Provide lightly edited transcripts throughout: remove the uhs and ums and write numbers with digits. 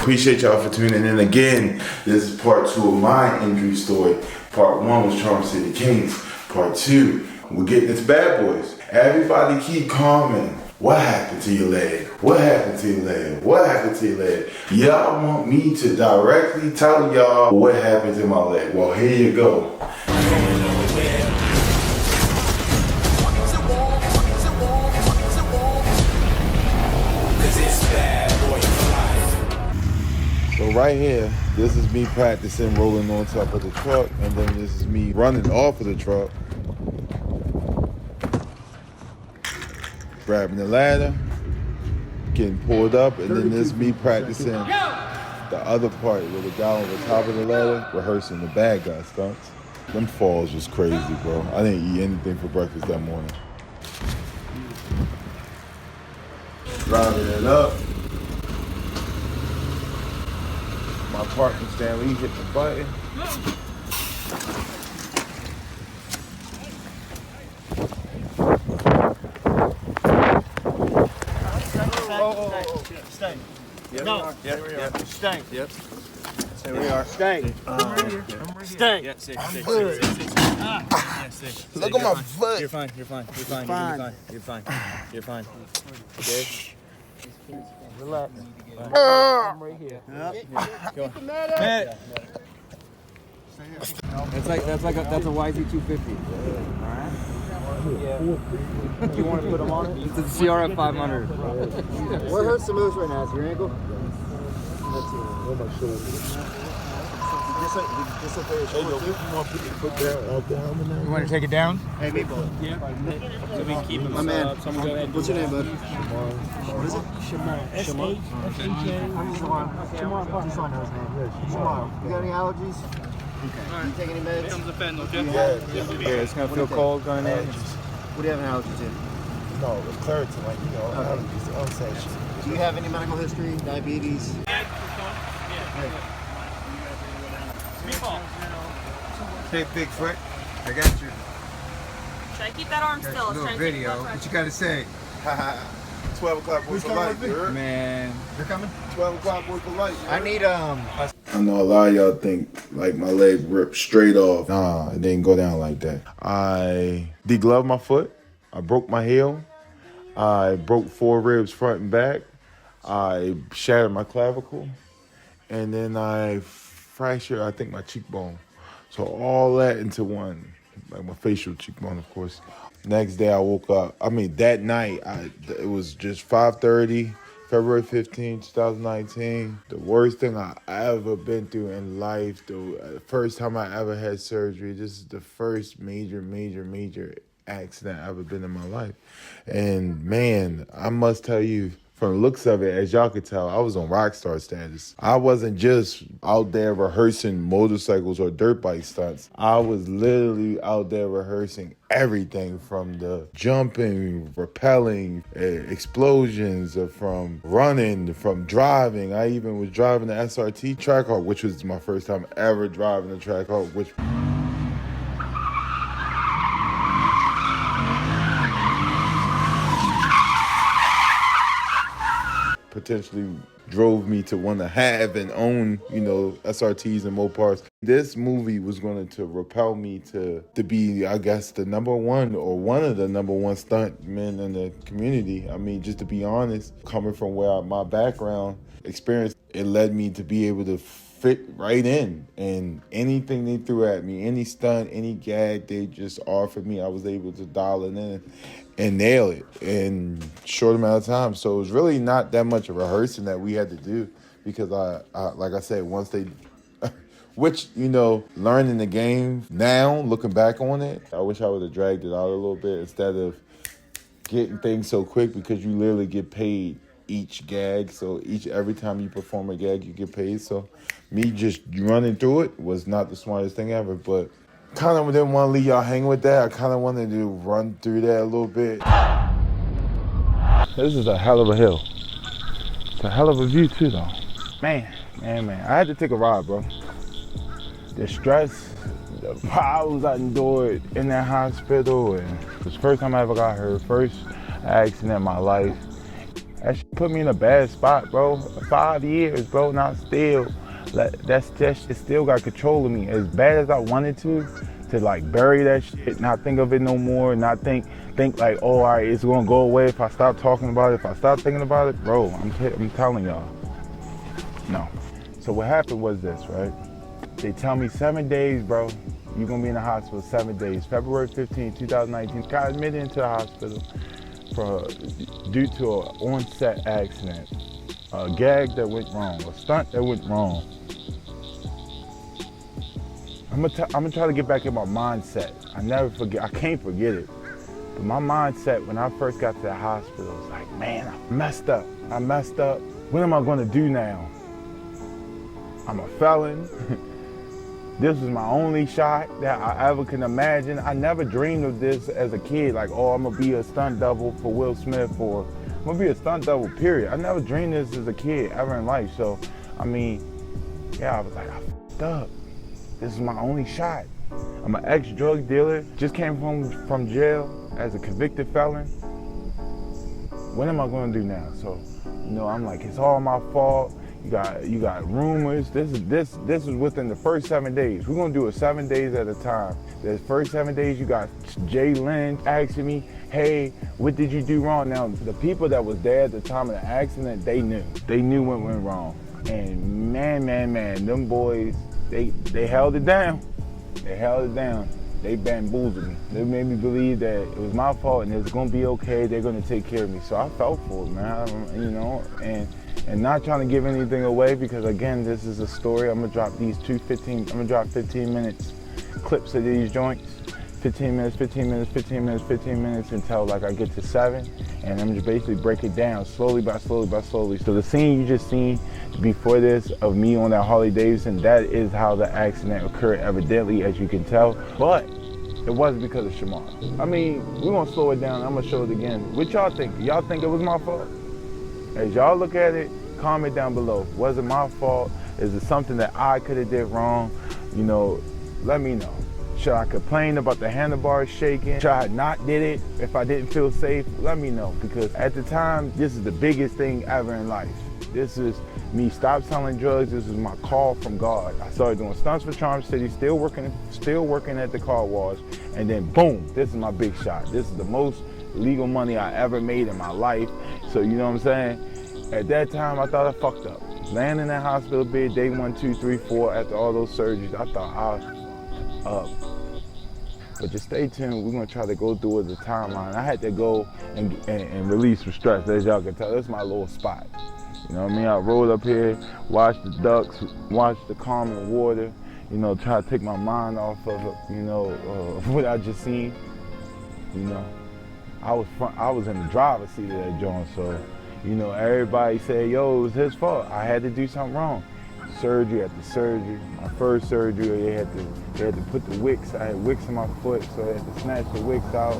appreciate y'all for tuning in again. This is part 2 of my injury story. Part 1 was Charm City Kings. Part 2, we're getting into Bad Boys. Everybody keep commenting. What happened to your leg? What happened to your leg? What happened to your leg? Y'all want me to directly tell y'all what happened to my leg. Well, here you go. So right here, this is me practicing rolling on top of the truck, and then this is me running off of the truck, grabbing the ladder, getting pulled up, and then this is me practicing the other part where the guy on the top of the ladder rehearsing the bad guy stunts. Them falls was crazy, bro. I didn't eat anything for breakfast that morning. Driving it up. My partner Stanley hit the button. Stunt. Yep. No. Yep. Stunt. Yep. There we are. Stunt. Stunt. Yeah, six. Look at my foot. You're fine. You're fine. Okay. Relax. I'm right here. Go on. Matt. That's a YZ 250. Alright. Yeah. You want to put them on it? It's a CRF 500. What hurts the most right now? Is your ankle? You want to take it down? Hey, Meatball. Yeah. So we keep him. My man. Someone go ahead. What's your name, bud? What is it? Shamar. S-H-S-H-A. Shamar. Shamar knows his name. Shamar. You got any allergies? Okay. Do you take any meds? Comes the fentanyl, Jeff. Yeah, It's gonna feel cold going in. What do you have an allergy to? No, it's Claritin, like, you know, allergies, unsane shit. Do you have any medical history? Diabetes? Hey, Bigfoot, I got you. Should I keep that arm still? Got a little video. What you gotta say? 12 o'clock boy for life, you heard? Man. You're coming? 12 o'clock boy for life. I need, I know a lot of y'all think like my leg ripped straight off. Nah, it didn't go down like that. I degloved my foot. I broke my heel. I broke 4 ribs front and back. I shattered my clavicle. And then I fractured, I think, my cheekbone. So all that into one, like my facial cheekbone, of course. Next day I woke up. I mean, that night, it was just 5:30. February 15, 2019, the worst thing I ever been through in life. The first time I ever had surgery. This is the first major accident I ever been in my life. And man, I must tell you, from the looks of it, as y'all could tell, I was on rock star status. I wasn't just out there rehearsing motorcycles or dirt bike stunts. I was literally out there rehearsing everything from the jumping, rappelling, explosions, from running, from driving. I even was driving the SRT Trackhawk, which was my first time ever driving the Trackhawk, which potentially drove me to want to have and own, you know, SRTs and Mopars. This movie was going to propel me to be, I guess, the number one or one of the number one stunt men in the community. I mean, just to be honest, coming from where my background experience, it led me to be able to fit right in, and anything they threw at me, any stunt, any gag they just offered me, I was able to dial it in and nail it in a short amount of time. So it was really not that much of rehearsing that we had to do, because I like I said, once they, which, you know, learning the game now, looking back on it, I wish I would have dragged it out a little bit instead of getting things so quick, because you literally get paid each gag. So every time you perform a gag, you get paid. So me just running through it was not the smartest thing ever, but kind of didn't want to leave y'all hanging with that. I kind of wanted to run through that a little bit. This is a hell of a hill. It's a hell of a view too, though. Man. I had to take a ride, bro. The stress, the problems I endured in that hospital, and it was the first time I ever got hurt, first accident in my life. That shit put me in a bad spot, bro. 5 years, bro, not still. That shit still got control of me. As bad as I wanted to like bury that shit, not think of it no more, not think like, oh, all right, it's gonna go away if I stop talking about it, if I stop thinking about it, bro, I'm telling y'all, no. So what happened was this, right? They tell me 7 days, bro, you're gonna be in the hospital 7 days. February 15, 2019, got admitted into the hospital due to an on-set accident, a gag that went wrong, a stunt that went wrong. I'm gonna try to get back in my mindset. I can't forget it. But my mindset when I first got to the hospital was like, man, I messed up. What am I gonna do now? I'm a felon. This was my only shot that I ever can imagine. I never dreamed of this as a kid, like, oh, I'm gonna be a stunt double for Will Smith, or I'm gonna be a stunt double, period. I never dreamed this as a kid ever in life. So, I mean, yeah, I was like, I fucked up. This is my only shot. I'm an ex-drug dealer, just came from jail as a convicted felon. What am I gonna do now? So, I'm like, it's all my fault. You got rumors. This is within the first 7 days. We're gonna do it 7 days at a time. The first 7 days, you got Jay Lynch asking me, hey, what did you do wrong? Now, the people that was there at the time of the accident, they knew what went wrong. And man, them boys, they held it down. They bamboozled me. They made me believe that it was my fault and it's gonna be okay. They're gonna take care of me. So I felt for it, man. And not trying to give anything away, because again, this is a story. I'm gonna drop 15 minutes clips of these joints. 15 minutes until like I get to 7, and I'm just basically break it down slowly by slowly. So the scene you just seen before this of me on that Harley Davidson, that is how the accident occurred, evidently, as you can tell. But it wasn't because of Shamar. I mean, we're gonna slow it down. I'm gonna show it again. What y'all think? Y'all think it was my fault? As y'all look at it, comment down below. Was it my fault? Is it something that I could have did wrong? Let me know. Should I complain about the handlebars shaking? Should I not did it if I didn't feel safe? Let me know, because at the time, this is the biggest thing ever in life. This is me stop selling drugs. This is my call from God. I started doing stunts for Charm City, still working at the car wash, and then boom, this is my big shot. This is the most legal money I ever made in my life. So you know what I'm saying? At that time, I thought I fucked up. Laying in that hospital bed, day 1, 2, 3, 4, after all those surgeries, I thought I was up. But just stay tuned. We're gonna try to go through the timeline. I had to go and release some stress, as y'all can tell. That's my little spot. You know what I mean? I rolled up here, watched the ducks, watched the calming water, try to take my mind off of what I just seen. I was in the driver's seat of that joint, so everybody said, yo, it was his fault. I had to do something wrong. Surgery after surgery. My first surgery, they had to put the wicks. I had wicks in my foot, so they had to snatch the wicks out.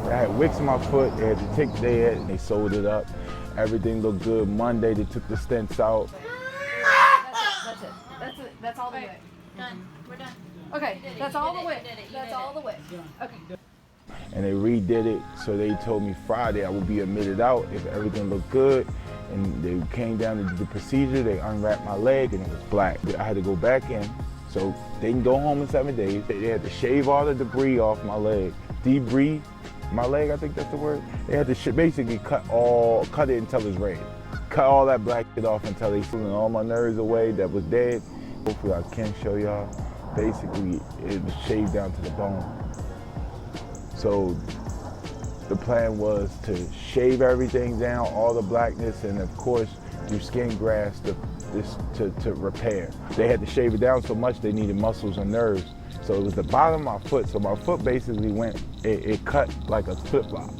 I had wicks in my foot. They had to take the head and they sewed it up. Everything looked good. Monday, they took the stents out. That's it. That's all the way. Done. We're done. Okay, that's all the way. That's all the way. Okay. And they redid it, so they told me Friday I would be admitted out if everything looked good. And they came down to do the procedure, they unwrapped my leg and it was black. I had to go back in, so they can go home in 7 days. They had to shave all the debris off my leg. Debris, my leg, I think that's the word. They had to basically cut it until it's red. Cut all that black shit off until they pulling all my nerves away that was dead. Hopefully I can show y'all. Basically, it was shaved down to the bone. So the plan was to shave everything down, all the blackness, and of course do skin grafts to repair. They had to shave it down so much they needed muscles and nerves. So it was the bottom of my foot. So my foot basically it cut like a flip-flop.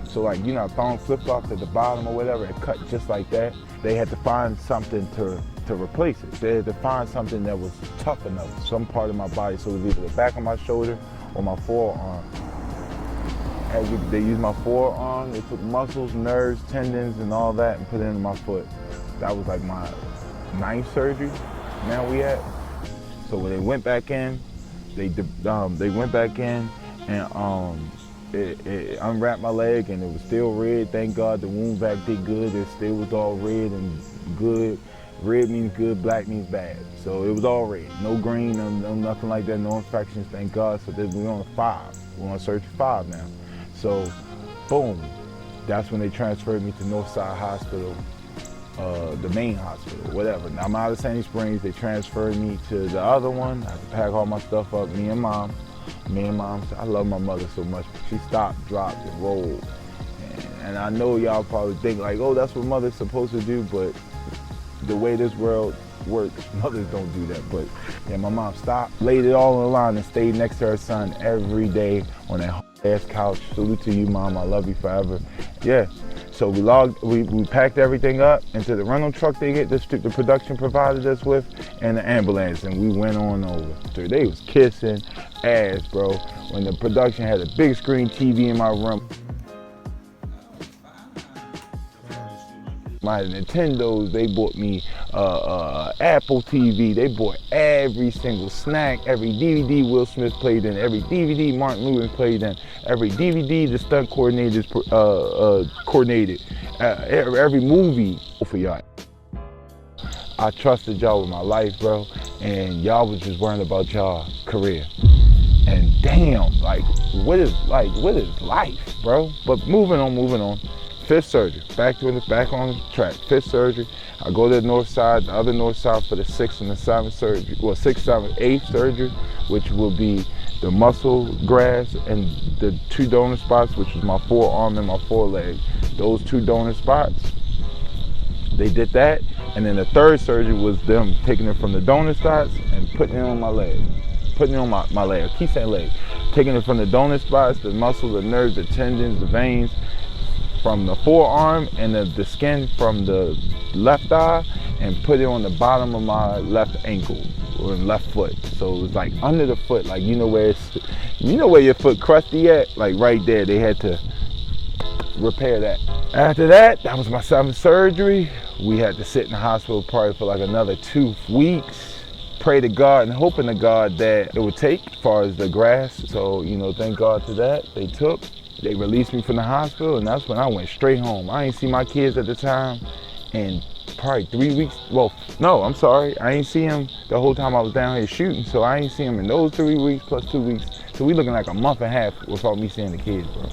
So like, thong flip-flops at the bottom or whatever, it cut just like that. They had to find something to replace it. They had to find something that was tough enough, some part of my body. So it was either the back of my shoulder or my forearm. They used my forearm, they took muscles, nerves, tendons, and all that and put it into my foot. That was like my 9th surgery, now we at. So when they went back in, they went back in and it unwrapped my leg and it was still red. Thank God the wound vac did good. It still was all red and good. Red means good, black means bad. So it was all red. No green, no nothing like that, no infections, thank God. So then we're on 5. We're on surgery 5 now. So, boom. That's when they transferred me to Northside Hospital, the main hospital, whatever. Now I'm out of Sandy Springs. They transferred me to the other one. I had to pack all my stuff up, me and mom, I love my mother so much. She stopped, dropped, and rolled. And I know y'all probably think like, oh, that's what mother's supposed to do, but the way this world works, mothers don't do that. But yeah, my mom stopped, laid it all on the line and stayed next to her son every day on that ass couch. Salute to you, Mom, I love you forever. Yeah, so we packed everything up into the rental truck the production provided us with, and the ambulance, and we went on over. So they was kissing ass, bro. When the production had a big screen TV in my room. My Nintendos, they bought me Apple TV. They bought every single snack, every DVD Will Smith played in, every DVD Martin Luther played in, every DVD the stunt coordinators coordinated, every movie for y'all. I trusted y'all with my life, bro, and y'all was just worrying about y'all career. And damn, what is life, bro? But moving on. 5th surgery, back on track. 5th surgery. I go to the north side, the other north side for the 6th and the 7th surgery. Well, 6th, 7th, 8th surgery, which will be the muscle grafts and the 2 donor spots, which is my forearm and my foreleg. Those 2 donor spots, they did that. And then the 3rd surgery was them taking it from the donor spots and putting it on my leg. Putting it on my leg. I keep saying leg. Taking it from the donor spots, the muscles, the nerves, the tendons, the veins, from the forearm and the skin from the left thigh, and put it on the bottom of my left ankle or left foot. So it was like under the foot, like you know where your foot crusty at, like right there. They had to repair that. After that was my 7th surgery. We had to sit in the hospital probably for like another 2 weeks. Pray to God and hoping to God that it would take as far as the grafts. So, thank God to that. They released me from the hospital, and that's when I went straight home. I ain't see my kids at the time in probably 3 weeks. Well, no, I'm sorry. I ain't see them the whole time I was down here shooting, so I ain't see them in those 3 weeks plus 2 weeks. So we looking like a month and a half without me seeing the kids, bro.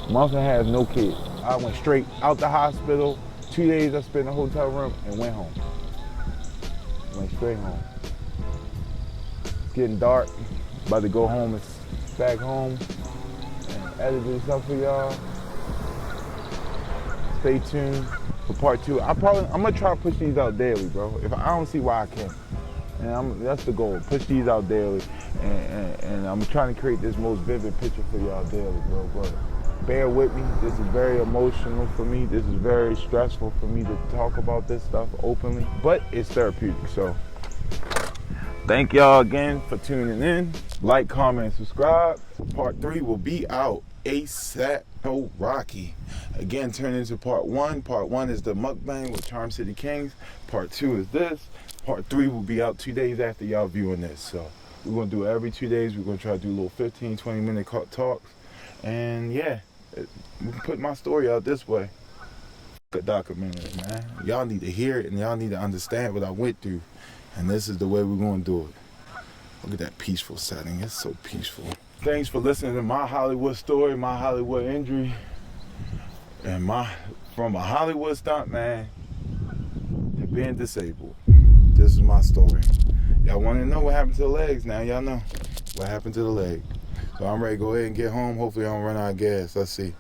A month and a half, no kids. I went straight out the hospital. 2 days I spent in a hotel room and went home. Went straight home. It's getting dark. About to go home and back home. Edit this up for y'all. Stay tuned for part 2. I'm gonna try to push these out daily, bro. If I don't see why I can't, and that's the goal. Push these out daily, and I'm trying to create this most vivid picture for y'all daily, bro. But bear with me. This is very emotional for me. This is very stressful for me to talk about this stuff openly, but it's therapeutic. So thank y'all again for tuning in. Like, comment, and subscribe. Part 3 will be out ASAP. No Rocky. Again, turn into part 1. Part 1 is the mukbang with Charm City Kings. Part 2 is this. Part 3 will be out 2 days after y'all viewing this. So we're going to do it every 2 days. We're going to try to do little 15, 20-minute talks. And yeah, we can put my story out this way. A documentary, man. Y'all need to hear it and y'all need to understand what I went through. And this is the way we're going to do it. Look at that peaceful setting. It's so peaceful. Thanks for listening to my Hollywood story, my Hollywood injury, and from a Hollywood stunt man to being disabled. This is my story. Y'all want to know what happened to the legs? Now y'all know what happened to the leg. So I'm ready to go ahead and get home. Hopefully I don't run out of gas. Let's see.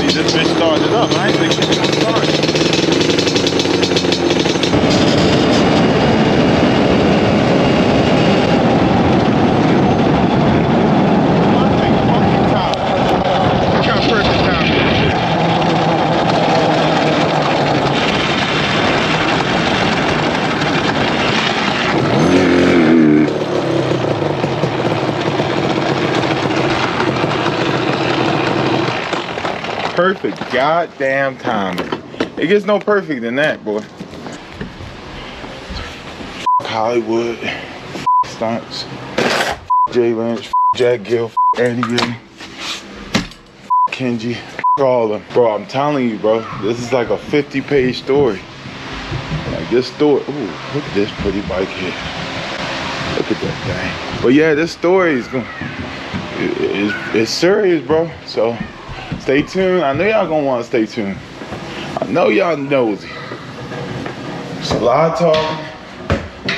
This bitch started up. I ain't think she was gonna start. Perfect goddamn timing. It gets no perfect than that, boy. Hollywood, Stunts, Jay Lynch, Jack Gill, Andy Gill, Kenji, all of them. Bro, I'm telling you, bro, this is like a 50-page story. Like this story, ooh, look at this pretty bike here. Look at that thing. But yeah, this story is going, it's serious, bro. So stay tuned. I know y'all gonna want to stay tuned. I know y'all nosy. It's a lot of talking.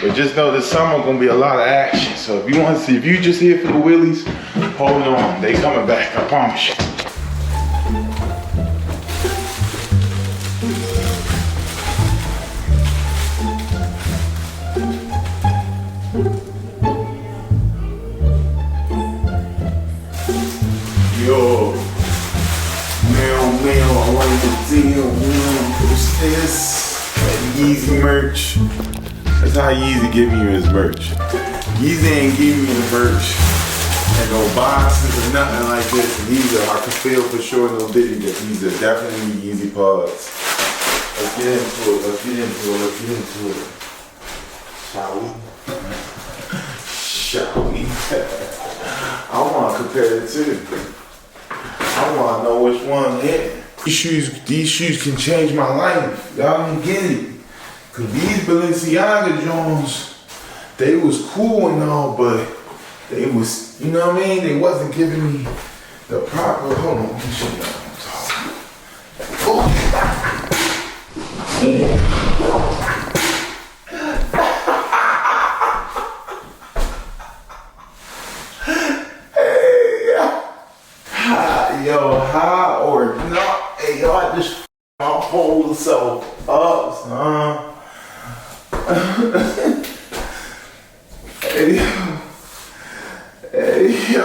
But just know this summer gonna be a lot of action. So if you want to see, if you just here for the wheelies, hold on. They coming back, I promise you. Yo, mail, I wanted to deal, what's this? That Yeezy merch. That's how Yeezy give me his merch. Yeezy ain't giving me the merch and no boxes or nothing like this. And these are, I can feel for sure, no diddy, that these are definitely Yeezy pods. Let's get into it, let's get into it, let's get into it. Shall we? Shall we? I want to compare the two. I want to know which one hit. These shoes can change my life. Y'all don't get it. Cause these Balenciaga Jones, they was cool and all, but they was, you know what I mean? They wasn't giving me the proper, hold on, let me show you what I'm talking about. Hey, yo, high or not? Hey, yo, I just my whole self up, son. Hey yo,